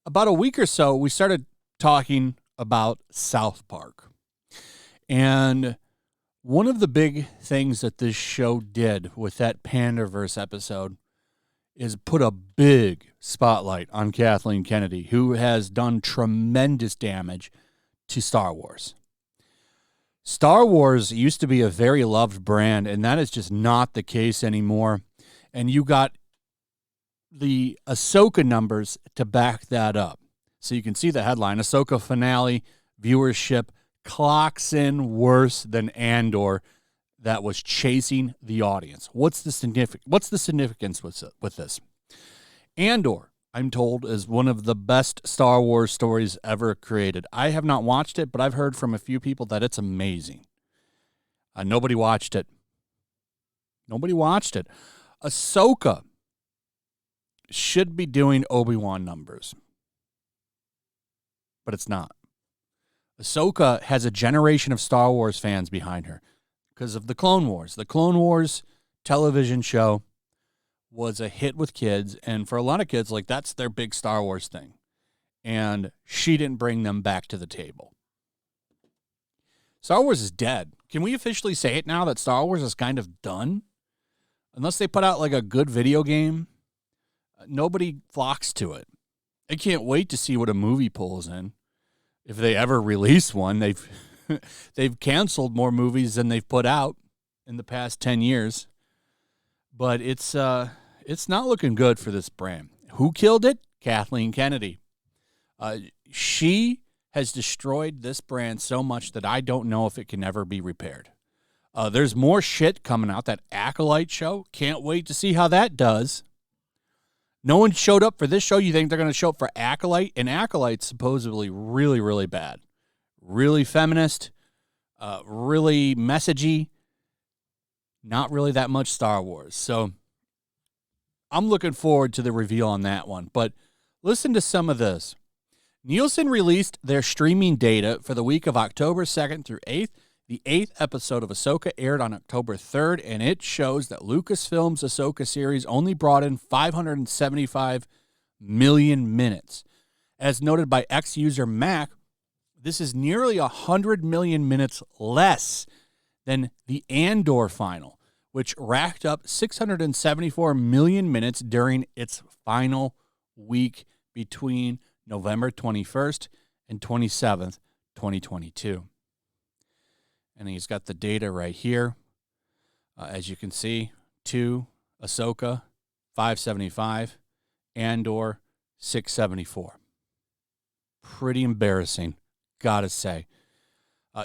About a week or so, we started talking about South Park. And one of the big things that this show did with that Panderverse episode is put a big spotlight on Kathleen Kennedy, who has done tremendous damage to Star Wars. Star Wars used to be a very loved brand, and that is just not the case anymore. And you got the Ahsoka numbers to back that up. So you can see the headline, Ahsoka finale viewership clocks in worse than Andor that was chasing the audience. What's the significance with this? Andor, I'm told, is one of the best Star Wars stories ever created. I have not watched it, but I've heard from a few people that it's amazing. Nobody watched it. Ahsoka should be doing Obi-Wan numbers, but it's not. Ahsoka has a generation of Star Wars fans behind her because of the Clone Wars. The Clone Wars television show was a hit with kids, and for a lot of kids, like, that's their big Star Wars thing. And she didn't bring them back to the table. Star Wars is dead. Can we officially say it now that Star Wars is kind of done? Unless they put out like a good video game, nobody flocks to it. I can't wait to see what a movie pulls in. If they ever release one, they've canceled more movies than they've put out in the past 10 years. But it's not looking good for this brand. Who killed it? Kathleen Kennedy. She has destroyed this brand so much that I don't know if it can ever be repaired. There's more shit coming out. That Acolyte show. Can't wait to see how that does. No one showed up for this show. You think they're going to show up for Acolyte? And Acolyte's supposedly really, really bad. Really feminist. Really messagey. Not really that much Star Wars. So I'm looking forward to the reveal on that one. But listen to some of this. Nielsen released their streaming data for the week of October 2nd through 8th. The 8th episode of Ahsoka aired on October 3rd, and it shows that Lucasfilm's Ahsoka series only brought in 575 million minutes. As noted by ex-user Mac, this is nearly 100 million minutes less than the Andor final, which racked up 674 million minutes during its final week between November 21st and 27th, 2022. And he's got the data right here. As you can see, 2, Ahsoka, 575, Andor, 674. Pretty embarrassing, gotta say.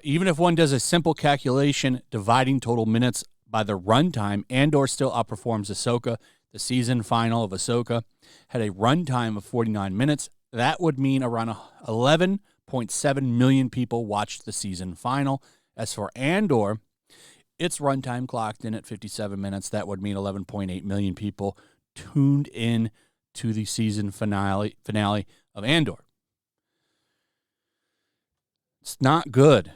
Even if one does a simple calculation dividing total minutes by the runtime, Andor still outperforms Ahsoka. The season final of Ahsoka had a runtime of 49 minutes. That would mean around 11.7 million people watched the season final. As for Andor, its runtime clocked in at 57 minutes. That would mean 11.8 million people tuned in to the season finale of Andor. It's not good.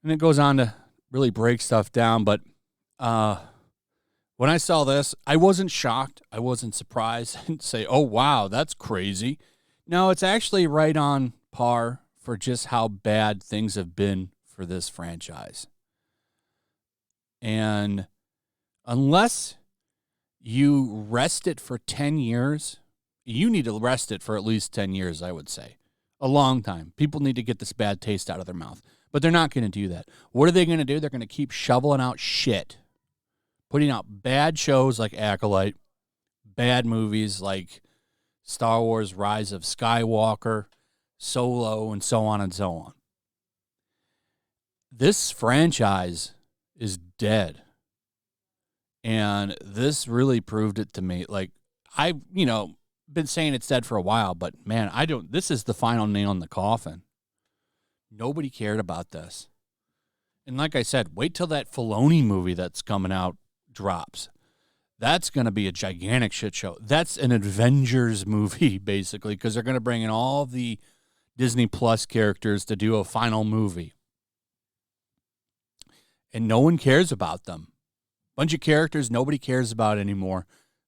And it goes on to really break stuff down. But when I saw this, I wasn't shocked. I wasn't surprised. I didn't say, oh, wow, that's crazy. No, it's actually right on par for just how bad things have been for this franchise. And unless you rest it for 10 years, you need to rest it for at least 10 years, I would say. A long time. People need to get this bad taste out of their mouth. But they're not going to do that. What are they going to do? They're going to keep shoveling out shit. Putting out bad shows like Acolyte, bad movies like Star Wars Rise of Skywalker, Solo, and so on and so on. This franchise is dead. And this really proved it to me. Like, I've, been saying it's dead for a while, but man, this is the final nail in the coffin. Nobody cared about this. And like I said, wait till that Filoni movie that's coming out drops. That's going to be a gigantic shit show. That's an Avengers movie, basically, because they're going to bring in all the Disney Plus characters to do a final movie. And no one cares about them. Bunch of characters nobody cares about anymore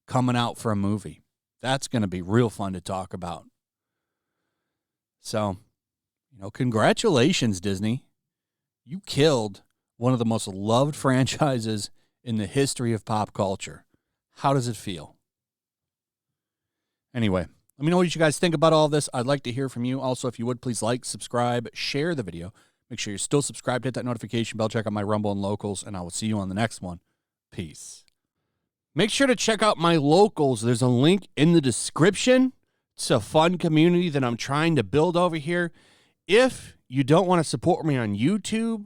coming out for a movie. That's going to be real fun to talk about. So, congratulations, Disney. You killed one of the most loved franchises in the history of pop culture. How does it feel? Anyway, let me know what you guys think about all this. I'd like to hear from you. Also, if you would, please like, subscribe, share the video. Make sure you're still subscribed. Hit that notification bell. Check out my Rumble and Locals, and I will see you on the next one. Peace. Make sure to check out my Locals. There's a link in the description. It's a fun community that I'm trying to build over here. If you don't want to support me on YouTube,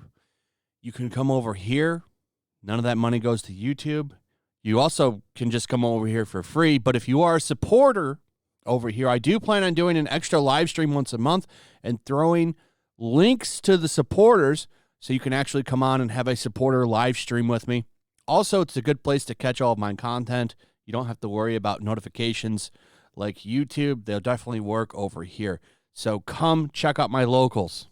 you can come over here. None of that money goes to YouTube. You also can just come over here for free. But if you are a supporter over here, I do plan on doing an extra live stream once a month and throwing links to the supporters so you can actually come on and have a supporter live stream with me. Also, it's a good place to catch all of my content. You don't have to worry about notifications like YouTube. They'll definitely work over here. So come check out my Locals.